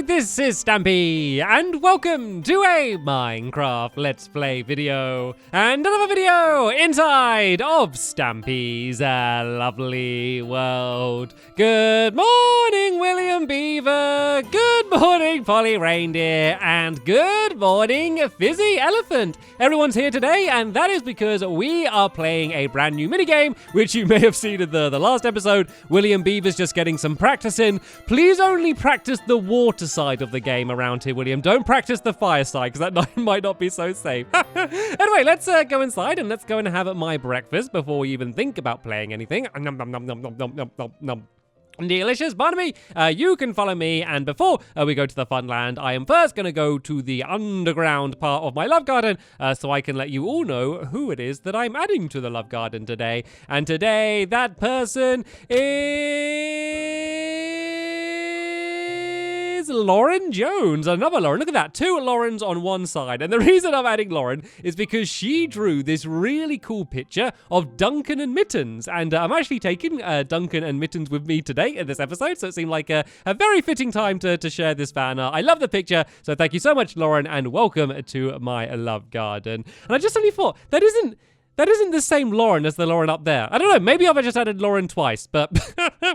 this is Stampy, and welcome to a Minecraft Let's Play video, and another video inside of Stampy's lovely world. Good morning, William Beaver, good morning, Polly Reindeer, and good morning, Fizzy Elephant. Everyone's here today, and that is because we are playing a brand new minigame, which you may have seen in the last episode. William Beaver's just getting some practice in. Please only practice the water side of the game around here, William. Don't practice the fire side, because that might not be so safe. Anyway, let's go inside and let's go and have my breakfast before we even think about playing anything. Nom, nom, nom, nom, nom, nom, nom, nom, nom. Delicious. Barnaby, you can follow me, and before we go to the Funland, I am first going to go to the underground part of my love garden so I can let you all know who it is that I'm adding to the love garden today. And today, that person is Lauren Jones. Another Lauren. Look at that. Two Laurens on one side. And the reason I'm adding Lauren is because she drew this really cool picture of Duncan and Mittens. And I'm actually taking Duncan and Mittens with me today in this episode, so it seemed like a very fitting time to share this banner. I love the picture, so thank you so much, Lauren, and welcome to my love garden. And I just suddenly thought, that isn't the same Lauren as the Lauren up there. I don't know, maybe I've just added Lauren twice, but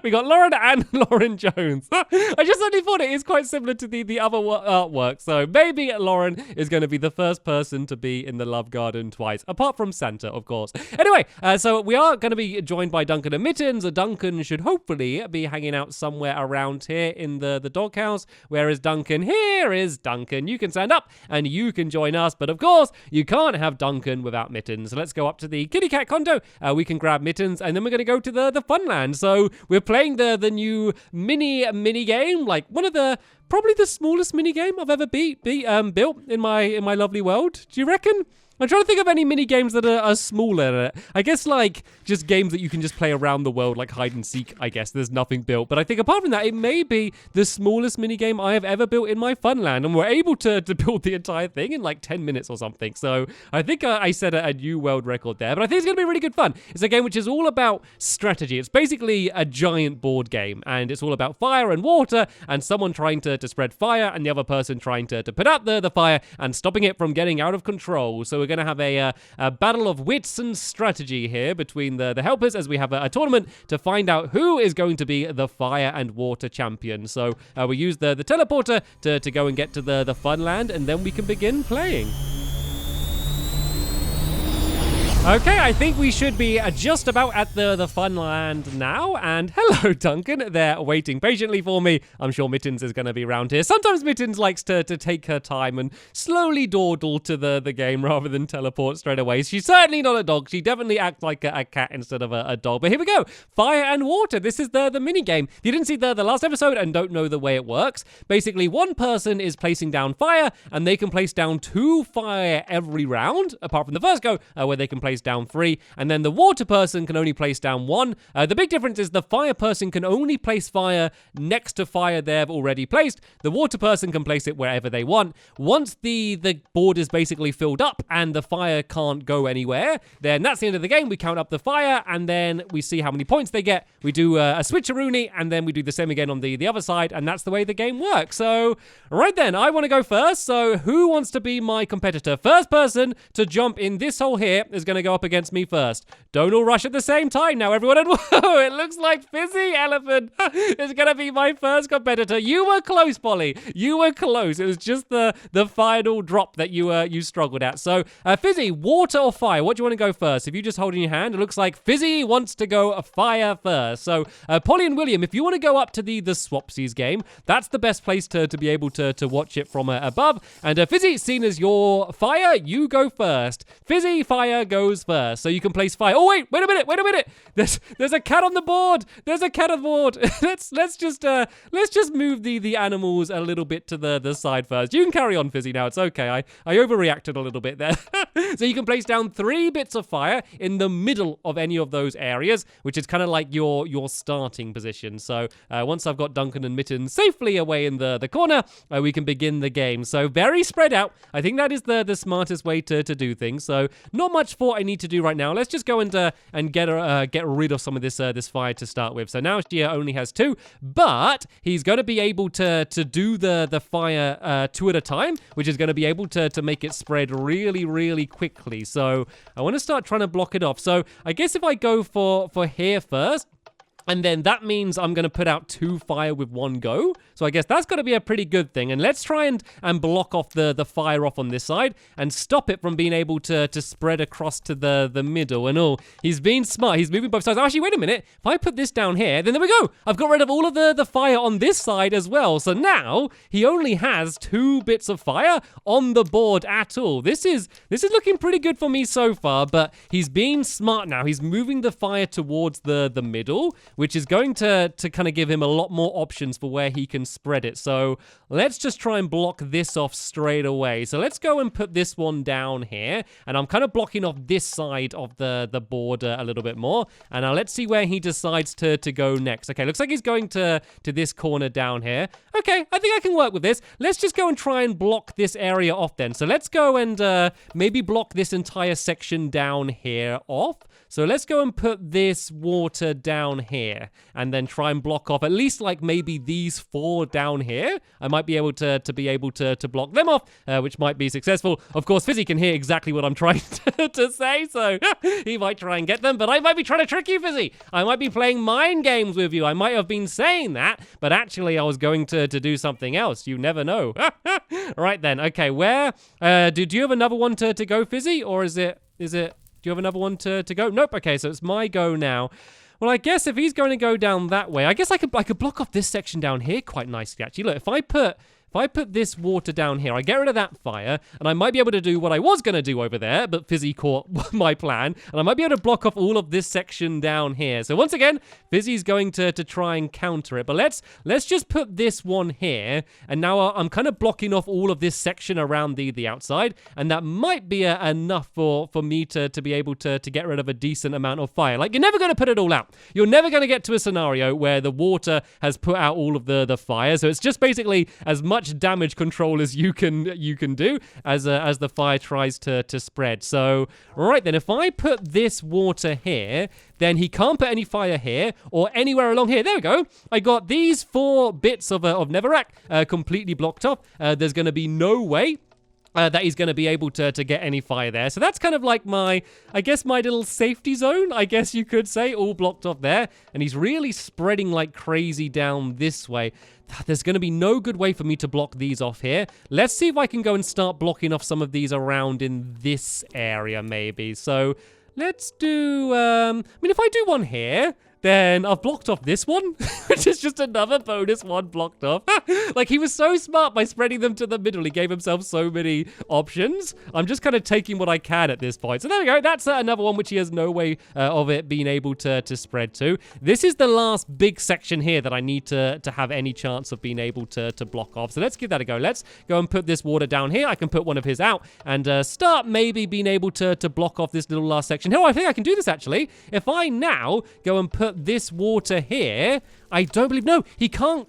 we got Lauren and Lauren Jones. I just suddenly thought it is quite similar to the other artwork, so maybe Lauren is going to be the first person to be in the love garden twice, apart from Santa, of course. Anyway, so we are going to be joined by Duncan and Mittens. Duncan should hopefully be hanging out somewhere around here in the doghouse. Where is Duncan? Here is Duncan. You can stand up and you can join us, but of course, you can't have Duncan without Mittens. So let's go up to the kitty cat condo. We can grab Mittens, and then we're going to go to the Funland. So we're playing the new mini game, like one of probably the smallest mini game I've ever built in my lovely world. Do you reckon? I'm trying to think of any mini games that are smaller. I guess like just games that you can just play around the world, like hide and seek. I guess there's nothing built, but I think apart from that, it may be the smallest mini game I have ever built in my Funland, and we're able to build the entire thing in like 10 minutes or something. So I think I set a new world record there, but I think it's gonna be really good fun. It's a game which is all about strategy. It's basically a giant board game, and it's all about fire and water, and someone trying to spread fire, and the other person trying to put out the fire and stopping it from getting out of control. So we're going to have a battle of wits and strategy here between the helpers, as we have a tournament to find out who is going to be the fire and water champion. So we use the teleporter to go and get to the Funland, and then we can begin playing. Okay, I think we should be just about at the Funland now, and hello, Duncan. They're waiting patiently for me. I'm sure Mittens is going to be around here. Sometimes Mittens likes to take her time and slowly dawdle to the game rather than teleport straight away. She's certainly not a dog. She definitely acts like a cat instead of a dog. But here we go. Fire and water. This is the mini game. If you didn't see the last episode and don't know the way it works, basically one person is placing down fire, and they can place down 2 fire every round, apart from the first go, where they can place down 3, and then the water person can only place down 1. The big difference is the fire person can only place fire next to fire they've already placed. The water person can place it wherever they want. Once the board is basically filled up and the fire can't go anywhere, then that's the end of the game. We count up the fire, and then we see how many points they get. We do a switcheroony, and then we do the same again on the other side, and that's the way the game works. So right then, I want to go first. So who wants to be my competitor? First person to jump in this hole here is going to go up against me first. Don't all rush at the same time now, everyone. And whoa, it looks like Fizzy Elephant is going to be my first competitor. You were close, Polly. You were close. It was just the final drop that you struggled at. So, Fizzy, water or fire? What do you want to go first? If you just hold in your hand, it looks like Fizzy wants to go fire first. So, Polly and William, if you want to go up to the Swapsies game, that's the best place to be able to watch it from above. And Fizzy, seen as your fire, you go first. Fizzy, fire goes first. So you can place fire. Oh wait a minute. There's a cat on the board. There's a cat on the board. let's just move the animals a little bit to the side first. You can carry on, Fizzy. Now it's okay. I overreacted a little bit there. So you can place down 3 bits of fire in the middle of any of those areas, which is kind of like your starting position. So once I've got Duncan and Mittens safely away in the corner, we can begin the game. So very spread out. I think that is the smartest way to do things. So not much for I need to do right now. Let's just go and get rid of some of this fire to start with. So now she only has 2, but he's going to be able to do the fire 2 at a time, which is going to be able to make it spread really, really quickly. So I want to start trying to block it off. So I guess if I go for here first, and then that means I'm going to put out 2 fire with 1 go. So I guess that's got to be a pretty good thing. And let's try and block off the fire off on this side and stop it from being able to spread across to the middle and all. He's being smart. He's moving both sides. Actually, wait a minute. If I put this down here, then there we go. I've got rid of all of the fire on this side as well. So now he only has 2 bits of fire on the board at all. This is looking pretty good for me so far, but he's being smart now. He's moving the fire towards the middle, which is going to kind of give him a lot more options for where he can spread it. So let's just try and block this off straight away. So let's go and put this one down here, and I'm kind of blocking off this side of the border a little bit more. And now let's see where he decides to go next. Okay, looks like he's going to this corner down here. Okay, I think I can work with this. Let's just go and try and block this area off then. So let's go and maybe block this entire section down here off. So let's go and put this water down here and then try and block off at least like maybe these 4 down here. I might be able to block them off, which might be successful. Of course, Fizzy can hear exactly what I'm trying to say, so he might try and get them, but I might be trying to trick you, Fizzy. I might be playing mind games with you. I might have been saying that, but actually I was going to do something else. You never know. Right then, okay, where, do you have another one to go, Fizzy, or is it... Do you have another one to go? Nope. Okay, so it's my go now. Well, I guess if he's going to go down that way, I guess I could block off this section down here quite nicely, actually. Look, if I put this water down here, I get rid of that fire, and I might be able to do what I was going to do over there, but Fizzy caught my plan, and I might be able to block off all of this section down here. So once again, Fizzy's going to try and counter it, but let's just put this one here, and now I'm kind of blocking off all of this section around the outside, and that might be enough for me to be able to get rid of a decent amount of fire. Like, you're never going to put it all out. You're never going to get to a scenario where the water has put out all of the fire, so it's just basically as much damage control as you can do as the fire tries to spread. So right then, if I put this water here, then he can't put any fire here or anywhere along here. There we go. I got these 4 bits of Netherrack completely blocked off. There's going to be no way that he's going to be able to get any fire there. So that's kind of like my little safety zone, I guess you could say, all blocked off there. And he's really spreading like crazy down this way. There's going to be no good way for me to block these off here. Let's see if I can go and start blocking off some of these around in this area maybe. So let's do, I mean, if I do one here, then I've blocked off this one, which is just another bonus one blocked off. Like, he was so smart by spreading them to the middle. He gave himself so many options. I'm just kind of taking what I can at this point. So there we go. That's another one which he has no way of it being able to spread to. This is the last big section here that I need to have any chance of being able to block off. So let's give that a go. Let's go and put this water down here. I can put one of his out and start maybe being able to block off this little last section. Oh, I think I can do this, actually. If I now go and put this water here, I don't believe, no, he can't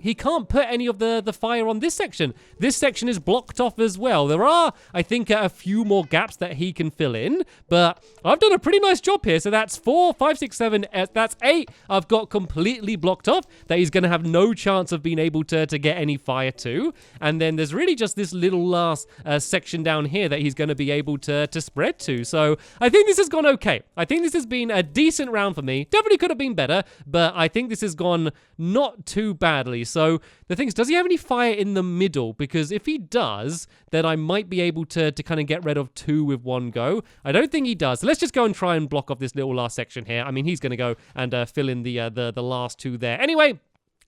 put any of the fire on this section. This section is blocked off as well. There are, I think, a few more gaps that he can fill in, but I've done a pretty nice job here. So that's 4, 5, 6, 7, that's 8 I've got completely blocked off that he's going to have no chance of being able to get any fire to. And then there's really just this little last section down here that he's going to be able to spread to. So I think this has gone okay. I think this has been a decent round for me. Definitely could have been better, but I think this has gone not too badly. So the thing is, does he have any fire in the middle? Because if he does, then I might be able to kind of get rid of 2 with 1 go. I don't think he does. So let's just go and try and block off this little last section here. I mean, he's going to go and fill in the last 2 there. Anyway,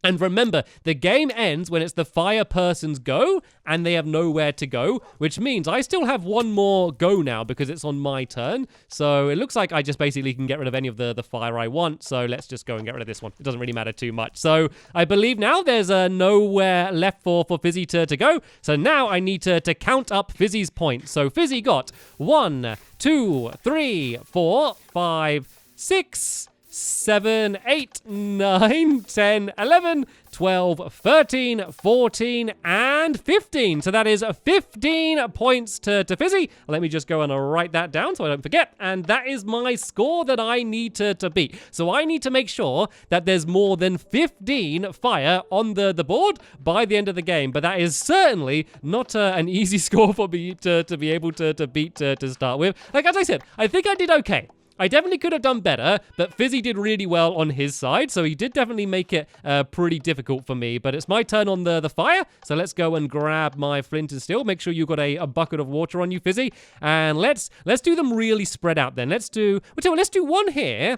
and remember, the game ends when it's the fire person's go, and they have nowhere to go, which means I still have 1 more go now because it's on my turn. So it looks like I just basically can get rid of any of the fire I want. So let's just go and get rid of this one. It doesn't really matter too much. So I believe now there's nowhere left for Fizzy to go. So now I need to count up Fizzy's points. So Fizzy got 1, 2, 3, 4, 5, 6, 7, 8, 9, 10, 11, 12, 13, 14, and 15. So that is 15 points to Fizzy. Let me just go and write that down so I don't forget. And that is my score that I need to beat. So I need to make sure that there's more than 15 fire on the board by the end of the game. But that is certainly not an easy score for me to be able to beat to start with. Like, as I said, I think I did okay. I definitely could have done better, but Fizzy did really well on his side, so he did definitely make it pretty difficult for me. But it's my turn on the fire, so let's go and grab my flint and steel. Make sure you've got a bucket of water on you, Fizzy, and let's do them really spread out then. Let's do one here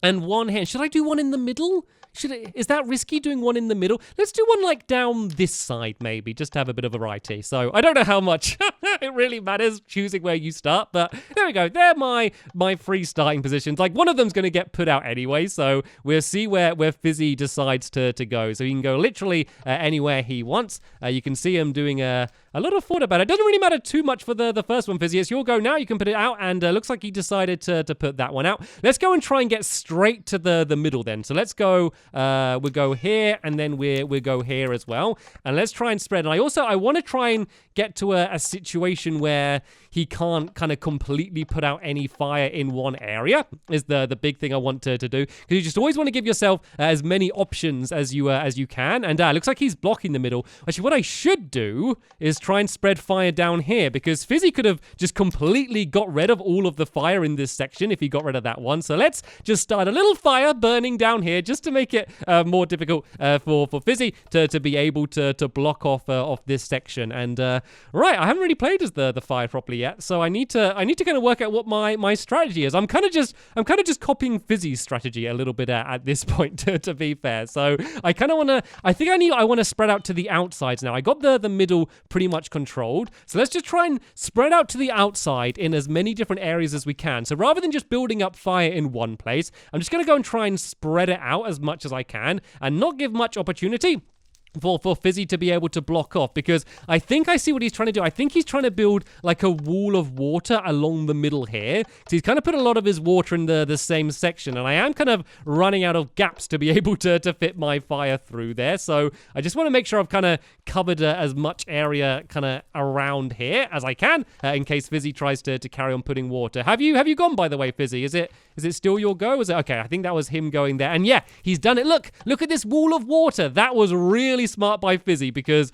and one here. Should I do one in the middle? Is that risky, doing one in the middle? Let's do one like down this side, maybe, just to have a bit of variety. So I don't know how much it really matters choosing where you start, but there we go. They're my free starting positions. Like, one of them's going to get put out anyway, so we'll see where Fizzy decides to go. So he can go literally anywhere he wants. You can see him doing a lot of thought about it. It doesn't really matter too much for the first one, Fizzy. It's your go now. You can put it out, and looks like he decided to put that one out. Let's go and try and get straight to the middle then. So let's go. We'll go here, and then we'll go here as well. And let's try and spread. And I want to try and get to a situation where he can't kind of completely put out any fire in one area is the big thing I want to do. Because you just always want to give yourself as many options as you can. And looks like he's blocking the middle. Actually, what I should do is try and spread fire down here, because Fizzy could have just completely got rid of all of the fire in this section if he got rid of that one. So let's just start a little fire burning down here just to make it more difficult for Fizzy to be able to block off this section. And right, I haven't really played as the fire properly yet, so I need to kind of work out what my strategy is. I'm kind of just copying Fizzy's strategy a little bit at this point, to be fair. So I kind of want to. I want to spread out to the outsides now. I got the middle pretty much controlled, so let's just try and spread out to the outside in as many different areas as we can. So rather than just building up fire in one place, I'm just going to go and try and spread it out as much as I can and not give much opportunity for Fizzy to be able to block off, because I think I see what he's trying to do. I think he's trying to build like a wall of water along the middle here. So he's kind of put a lot of his water in the same section, and I am kind of running out of gaps to be able to fit my fire through there. So I just want to make sure I've kind of covered as much area kind of around here as I can, in case Fizzy tries to carry on putting water. Have you gone, by the way, Fizzy? Is it still your go? Is it okay? I think that was him going there, and yeah, he's done it. Look at this wall of water. That was really smart by Fizzy, because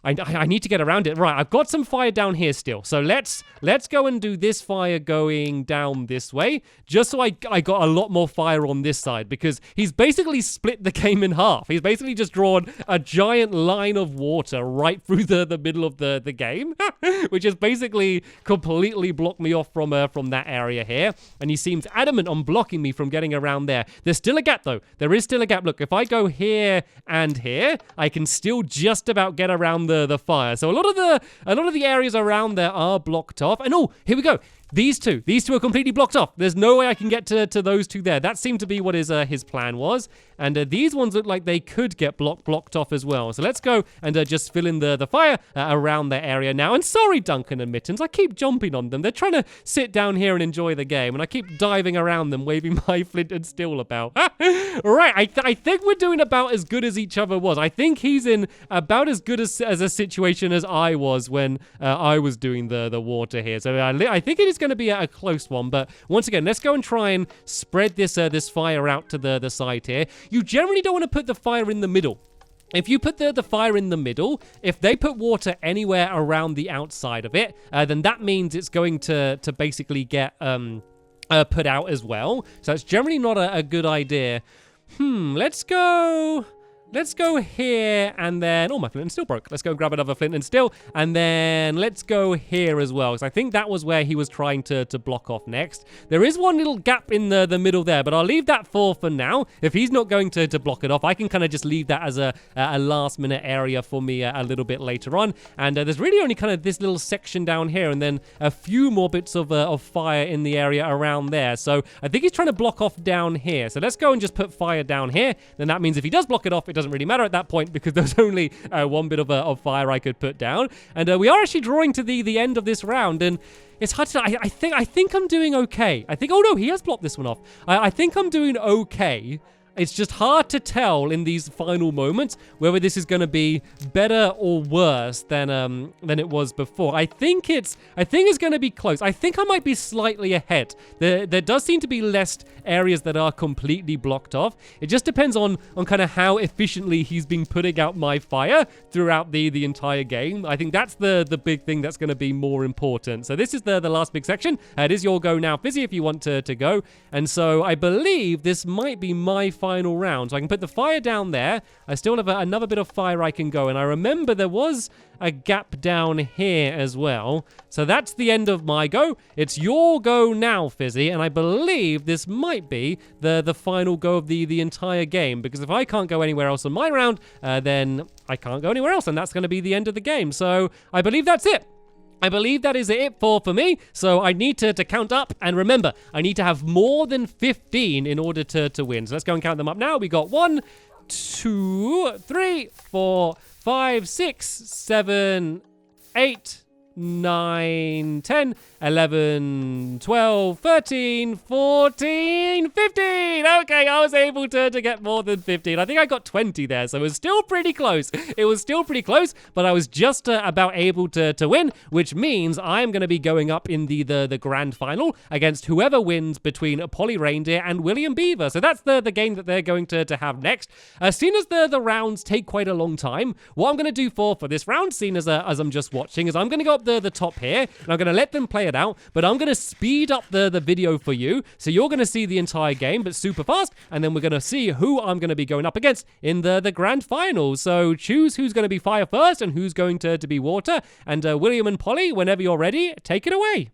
I need to get around it. Right, I've got some fire down here still. So let's go and do this fire going down this way, just so I got a lot more fire on this side, because he's basically split the game in half. He's basically just drawn a giant line of water right through the middle of the game, which has basically completely blocked me off from that area here. And he seems adamant on blocking me from getting around there. There's still a gap though. There is still a gap. Look, if I go here and here, I can still just about get around the fire. So a lot of the areas around there are blocked off. And oh, here we go. These two are completely blocked off. There's no way I can get to those two there. That seemed to be what his plan was. And these ones look like they could get blocked off as well. So let's go and just fill in the fire around that area now. And sorry, Duncan and Mittens, I keep jumping on them. They're trying to sit down here and enjoy the game, and I keep diving around them, waving my flint and steel about. Right, I think we're doing about as good as each other was. I think he's in about as good as a situation as I was when I was doing the water here. So I think it is going to be a close one. But once again, let's go and try and spread this fire out to the side here. You generally don't want to put the fire in the middle. If you put the fire in the middle, if they put water anywhere around the outside of it, then that means it's going to basically get put out as well. So it's generally not a good idea. Let's go here, and then... Oh, my flint and steel broke. Let's go grab another flint and steel, and then let's go here as well, because I think that was where he was trying to block off next. There is one little gap in the middle there, but I'll leave that for now. If he's not going to block it off, I can kind of just leave that as a last-minute area for me a little bit later on. And there's really only kind of this little section down here, and then a few more bits of fire in the area around there. So I think he's trying to block off down here. So let's go and just put fire down here. Then that means if he does block it off, it doesn't really matter at that point because there's only one bit of fire I could put down. And we are actually drawing to the end of this round, and it's hard to. I think I'm doing okay. I think. Oh no, he has blocked this one off. I think I'm doing okay. It's just hard to tell in these final moments whether this is going to be better or worse than it was before. I think it's going to be close. I think I might be slightly ahead. There does seem to be less areas that are completely blocked off. It just depends on kind of how efficiently he's been putting out my fire throughout the entire game. I think that's the big thing that's going to be more important. So this is the last big section. It is your go now, Fizzy, if you want to go. And so I believe this might be my final round. So I can put the fire down there. I still have another bit of fire I can go. And I remember there was a gap down here as well. So that's the end of my go. It's your go now, Fizzy. And I believe this might be the final go of the entire game. Because if I can't go anywhere else on my round, then I can't go anywhere else. And that's going to be the end of the game. So I believe that's it. I believe that is it for me, so I need to count up, and remember, I need to have more than 15 in order to win. So let's go and count them up now. We got 1, 2, 3, 4, 5, 6, 7, 8, 9, 10, 11, 12, 13, 14, 15. Okay, I was able to get more than 15. I think I got 20 there, so it was still pretty close. It was still pretty close, but I was just about able to win, which means I'm going to be going up in the grand final against whoever wins between Polly Reindeer and William Beaver. So that's the game that they're going to have next. Seeing as the rounds take quite a long time, what I'm going to do for this round, seeing as I'm just watching, is I'm going to go up the top here, and I'm going to let them play it out, but I'm going to speed up the video for you, so you're going to see the entire game, but super fast, and then we're going to see who I'm going to be going up against in the grand final. So choose who's going to be fire first and who's going to be water, and William and Polly, whenever you're ready, take it away.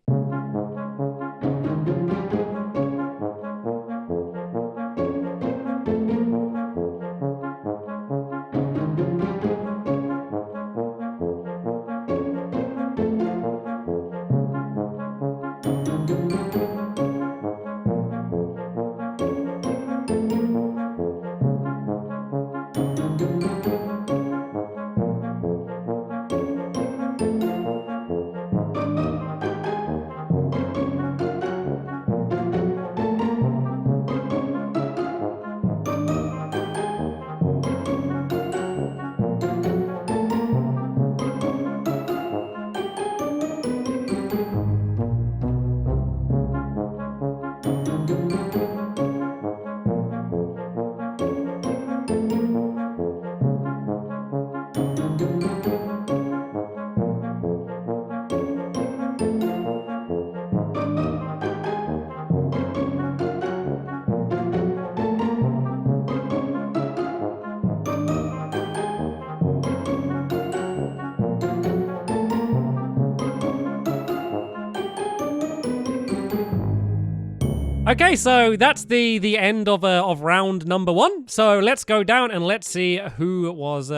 Okay, so that's the end of round number 1. So let's go down and let's see who was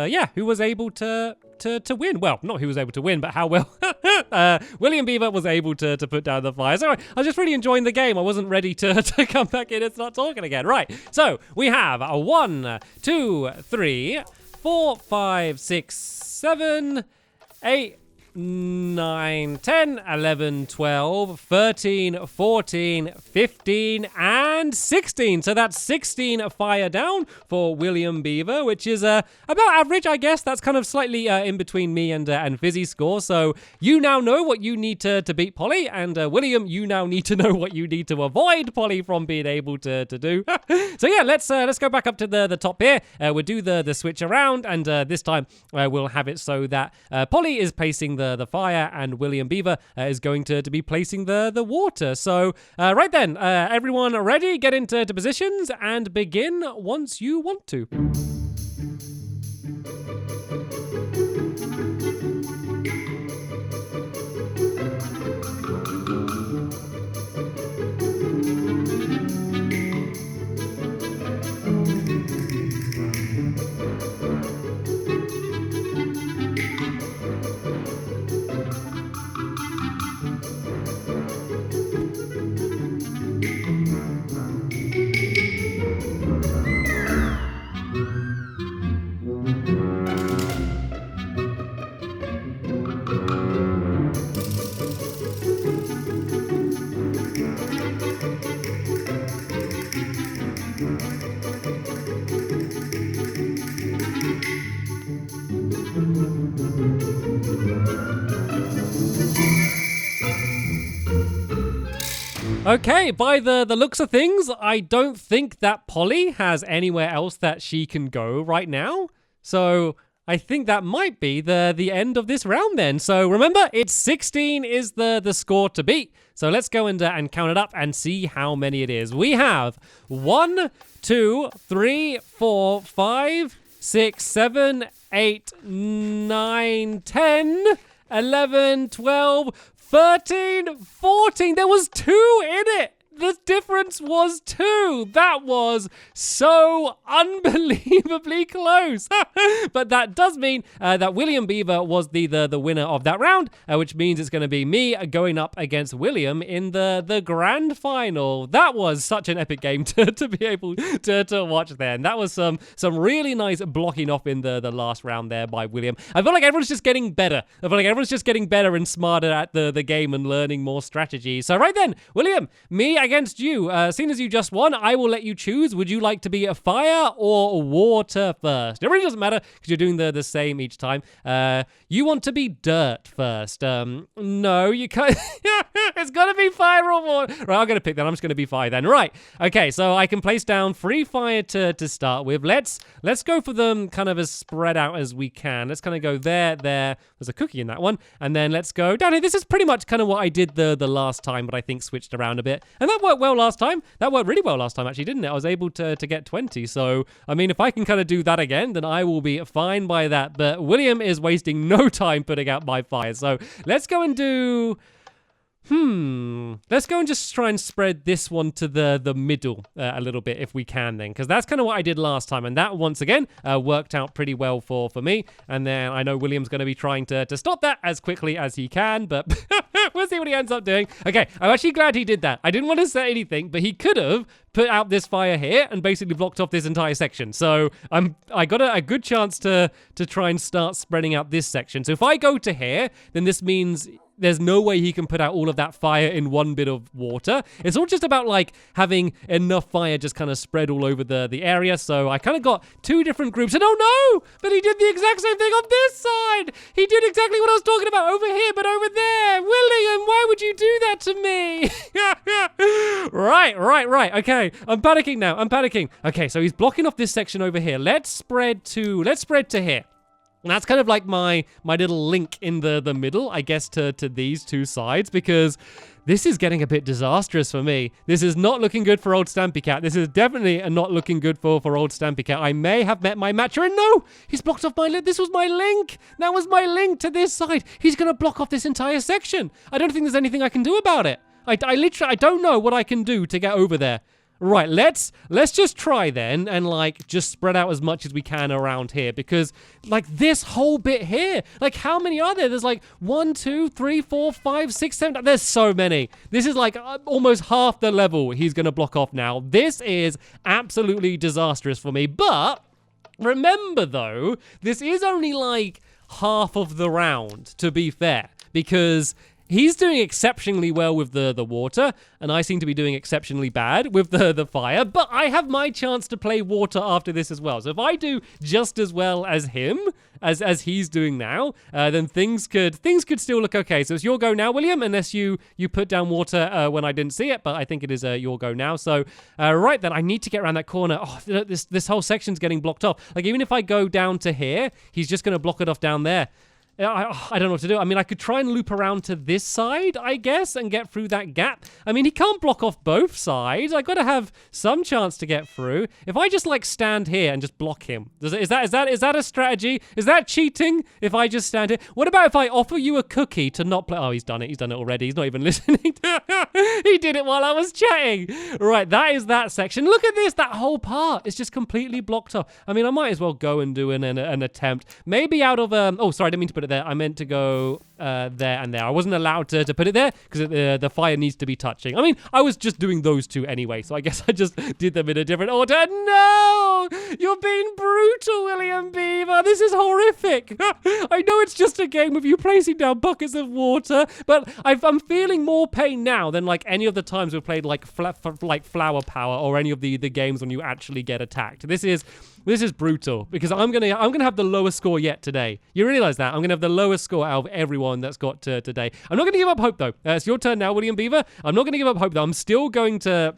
able to win. Well, not who was able to win, but how well William Beaver was able to put down the fire. So I was just really enjoying the game. I wasn't ready to come back in and start talking again. Right, so we have a 1, 2, 3, 4, 5, 6, 7, 8, 9, 10, 11, 12, 13, 14, 15, and 16. So that's 16 fire down for William Beaver, which is about average, I guess. That's kind of slightly in between me and Fizzy's score. So you now know what you need to beat Polly, and William, you now need to know what you need to avoid Polly from being able to do. So yeah, let's go back up to the top here. We'll do the switch around, and this time we'll have it so that Polly is pacing the fire, and William Beaver is going to be placing the water. So right then, everyone ready? Get into positions and begin once you want to. Okay, by the looks of things, I don't think that Polly has anywhere else that she can go right now. So I think that might be the end of this round then. So remember, it's 16 is the score to beat. So let's go and count it up and see how many it is. We have 1, 2, 3, 4, 5, 6, 7, 8, 9, 10, 11, 12, 13, 14. There was 2 in it. The difference was 2. That was so unbelievably close. But that does mean that William Beaver was the winner of that round, which means it's going to be me going up against William in the grand final. That was such an epic game to be able to watch there. And that was some really nice blocking off in the last round there by William. I feel like everyone's just getting better. I feel like everyone's just getting better and smarter at the game and learning more strategy. So right then, William, me against you. Seeing as you just won, I will let you choose. Would you like to be a fire or water first? It really doesn't matter because you're doing the same each time. You want to be dirt first. No, you can't. It's got to be fire or water. Right, I'm going to pick that. I'm just going to be fire then. Right. Okay, so I can place down 3 fire to start with. Let's go for them kind of as spread out as we can. Let's kind of go there. There's a cookie in that one. And then let's go down here. This is pretty much kind of what I did the last time, but I think switched around a bit. And that worked well last time. That worked really well last time, actually, didn't it? I was able to get 20. So, I mean, if I can kind of do that again, then I will be fine by that. But William is wasting no time putting out my fire. So let's go and do... Let's go and just try and spread this one to the middle a little bit if we can then, because that's kind of what I did last time, and that once again worked out pretty well for me. And then I know William's going to be trying to stop that as quickly as he can, but we'll see what he ends up doing. Okay, I'm actually glad he did that. I didn't want to say anything, but he could have put out this fire here and basically blocked off this entire section. So I got a good chance to try and start spreading out this section. So if I go to here, then this means there's no way he can put out all of that fire in one bit of water. It's all just about like having enough fire just kind of spread all over the area. So I kind of got 2 different groups. And oh no, but he did the exact same thing on this side. He did exactly what I was talking about over here, but over there. William, why would you do that to me? Right. Okay, I'm panicking now. Okay, so he's blocking off this section over here. Let's spread to here. And that's kind of like my little link in the middle, I guess, to these 2 sides, because this is getting a bit disastrous for me. This is not looking good for old Stampy Cat. This is definitely not looking good for old Stampy Cat. I may have met my matcher, and no, he's blocked off my link. This was my link. That was my link to this side. He's going to block off this entire section. I don't think there's anything I can do about it. I literally don't know what I can do to get over there. Right, let's just try then and like just spread out as much as we can around here, because like this whole bit here, like how many are there? There's like 1, 2, 3, 4, 5, 6, 7. There's so many. This is like almost half the level he's going to block off now. This is absolutely disastrous for me. But remember though, this is only like half of the round, to be fair, because he's doing exceptionally well with the water, and I seem to be doing exceptionally bad with the fire, but I have my chance to play water after this as well. So if I do just as well as him, as he's doing now, then things could still look okay. So it's your go now, William, unless you put down water when I didn't see it, but I think it is your go now. So right then, I need to get around that corner. Oh, this whole section's getting blocked off. Like even if I go down to here, he's just going to block it off down there. I don't know what to do. I mean, I could try and loop around to this side, I guess, and get through that gap. I mean, he can't block off both sides. I got to have some chance to get through. If I just like stand here and just block him, is that a strategy? Is that cheating? If I just stand here, what about if I offer you a cookie to not play? Oh, he's done it. He's done it already. He's not even listening. He did it while I was chatting. Right, that is that section. Look at this. That whole part is just completely blocked off. I mean, I might as well go and do an attempt. Maybe out of oh, sorry, I didn't mean to put it there. I meant to go there and there. I wasn't allowed to put it there because the fire needs to be touching. I mean, I was just doing those 2 anyway, so I guess I just did them in a different order. No! You're being brutal, William Beaver. This is horrific. I know it's just a game with you placing down buckets of water, but I'm feeling more pain now than like any of the times we've played like Flower Power or any of the games when you actually get attacked. This is brutal because I'm gonna have the lowest score yet today. You realize that? I'm gonna have the lowest score out of everyone everyone that's got to today. I'm not going to give up hope, though. It's your turn now, William Beaver. I'm not going to give up hope, though. I'm still going to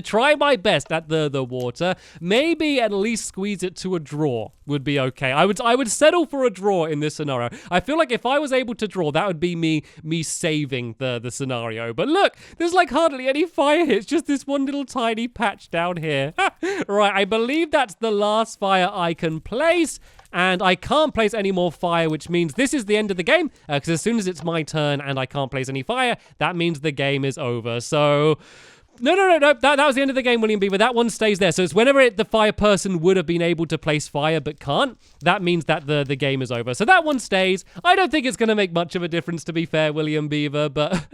try my best at the water. Maybe at least squeeze it to a draw would be okay. I would settle for a draw in this scenario. I feel like if I was able to draw, that would be me saving the scenario. But look, there's like hardly any fire here. It's just this one little tiny patch down here. Right, I believe that's the last fire I can place. And I can't place any more fire, which means this is the end of the game. Because as soon as it's my turn and I can't place any fire, that means the game is over. So... No. That was the end of the game, William Beaver. That one stays there. So it's whenever the fire person would have been able to place fire but can't, that means that the game is over. So that one stays. I don't think it's going to make much of a difference, to be fair, William Beaver, but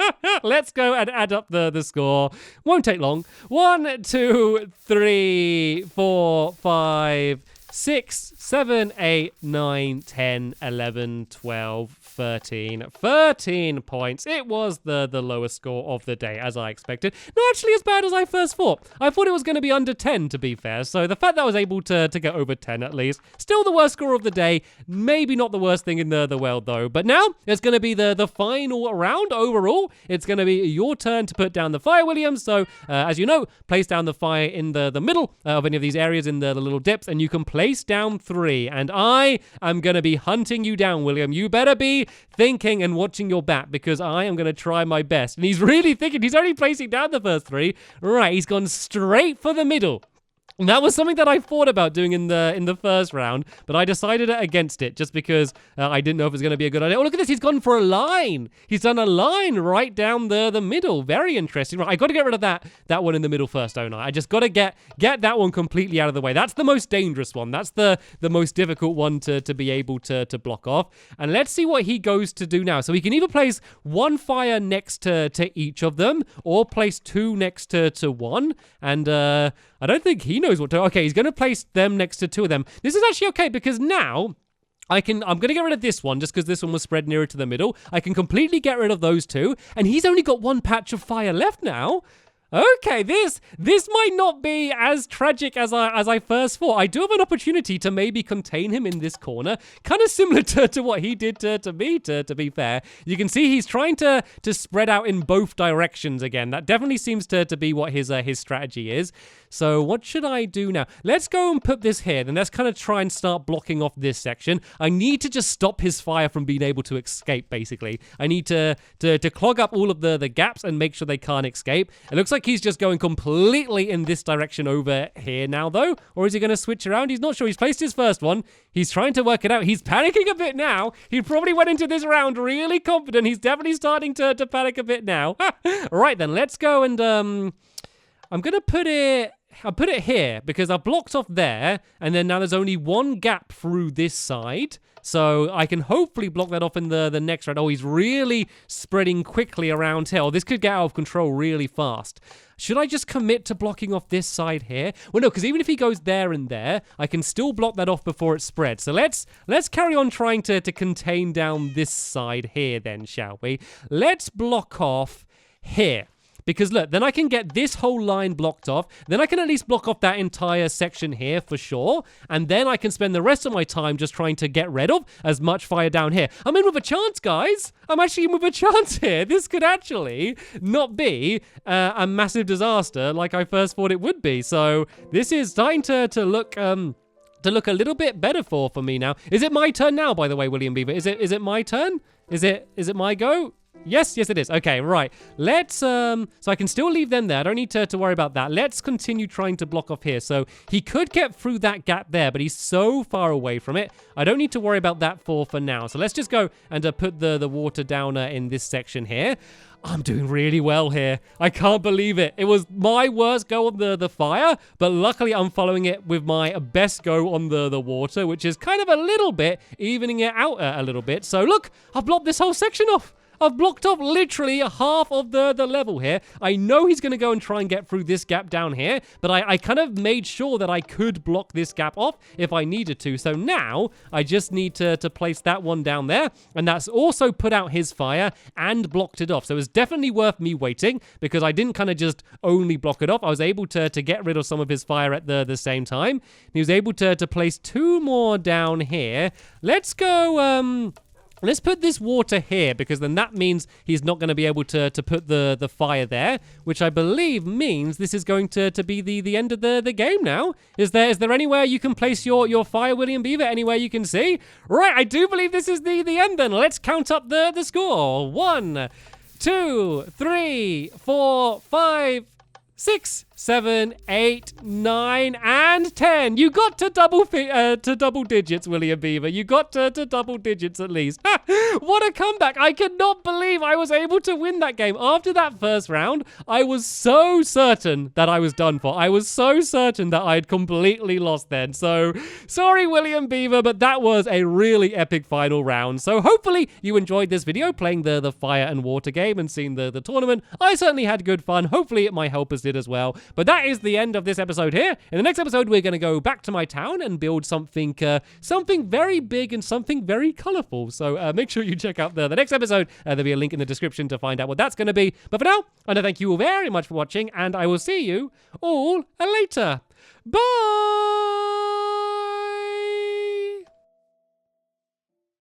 let's go and add up the score. Won't take long. 1, 2, 3, 4, 5, 6, 7, 8, 9, 10, 11, 12, 13. 13 points. It was the lowest score of the day, as I expected. Not actually as bad as I first thought. I thought it was going to be under 10, to be fair. So the fact that I was able to get over 10 at least. Still the worst score of the day. Maybe not the worst thing in the world, though. But now it's going to be the final round overall. It's going to be your turn to put down the fire, William. So, as you know, place down the fire in the middle of any of these areas in the little dips, and you can place down 3. And I am going to be hunting you down, William. You better be thinking and watching your back, because I am going to try my best. And he's really thinking. He's only placing down the first 3. Right, he's gone straight for the middle. And that was something that I thought about doing in the first round, but I decided against it just because I didn't know if it was going to be a good idea. Oh, look at this. He's gone for a line. He's done a line right down the middle. Very interesting. Right, I got to get rid of that one in the middle first, don't I? I just got to get that one completely out of the way. That's the most dangerous one. That's the most difficult one to be able to block off. And let's see what he goes to do now. So he can either place 1 fire next to each of them, or place 2 next to 1. And I don't think he knows what to... Okay, he's going to place them next to 2 of them. This is actually okay, because now I'm going to get rid of this one just because this one was spread nearer to the middle. I can completely get rid of those 2, and he's only got 1 patch of fire left now. Okay, this might not be as tragic as I first thought. I do have an opportunity to maybe contain him in this corner, kind of similar to what he did to me, to be fair. You can see he's trying to spread out in both directions again. That definitely seems to be what his strategy is. So what should I do now? Let's go and put this here. Then let's kind of try and start blocking off this section. I need to just stop his fire from being able to escape, basically. I need to clog up all of the gaps and make sure they can't escape. It looks like he's just going completely in this direction over here now, though. Or is he going to switch around? He's not sure. He's placed his first one. He's trying to work it out. He's panicking a bit now. He probably went into this round really confident. He's definitely starting to panic a bit now. Right, then. Let's go and... I'm going to put it... I'll put it here because I've blocked off there, and then now there's only 1 gap through this side. So I can hopefully block that off in the next round. Oh, he's really spreading quickly around here. Oh, this could get out of control really fast. Should I just commit to blocking off this side here? Well, no, because even if he goes there and there, I can still block that off before it spreads. So let's carry on trying to contain down this side here then, shall we? Let's block off here. Because look, then I can get this whole line blocked off. Then I can at least block off that entire section here for sure. And then I can spend the rest of my time just trying to get rid of as much fire down here. I'm in with a chance, guys. I'm actually in with a chance here. This could actually not be a massive disaster like I first thought it would be. So this is starting to look... to look a little bit better for me now. Is it my turn now, by the way, William Beaver? Is it my turn? Is it my go? Yes, it is. Okay, right. Let's, so I can still leave them there. I don't need to worry about that. Let's continue trying to block off here. So he could get through that gap there, but he's so far away from it. I don't need to worry about that for now. So let's just go and put the water down in this section here. I'm doing really well here. I can't believe it. It was my worst go on the fire, but luckily I'm following it with my best go on the water, which is kind of a little bit evening it out a little bit. So look, I've blocked this whole section off. I've blocked off literally half of the level here. I know he's going to go and try and get through this gap down here, but I kind of made sure that I could block this gap off if I needed to. So now I just need to place that one down there, and that's also put out his fire and blocked it off. So it's definitely worth me waiting because I didn't kind of just only block it off. I was able to get rid of some of his fire at the same time. He was able to place 2 more down here. Let's go... Let's put this water here, because then that means he's not going to be able to put the fire there, which I believe means this is going to be the end of the game now. Is there anywhere you can place your fire, William Beaver? Anywhere you can see? Right, I do believe this is the end then. Let's count up the score. 1, 2, 3, 4, 5, 6, 7, 8, 9, and 10. You got to double digits, William Beaver. You got to double digits at least. What a comeback. I cannot believe I was able to win that game. After that first round, I was so certain that I was done for. I was so certain that I'd completely lost then. So, sorry, William Beaver, but that was a really epic final round. So, hopefully you enjoyed this video playing the fire and water game and seeing the tournament. I certainly had good fun. Hopefully my helpers did as well. But that is the end of this episode here. In the next episode, we're going to go back to my town and build something very big and something very colorful. So make sure you check out the next episode. There'll be a link in the description to find out what that's going to be. But for now, I want to thank you all very much for watching, and I will see you all later. Bye!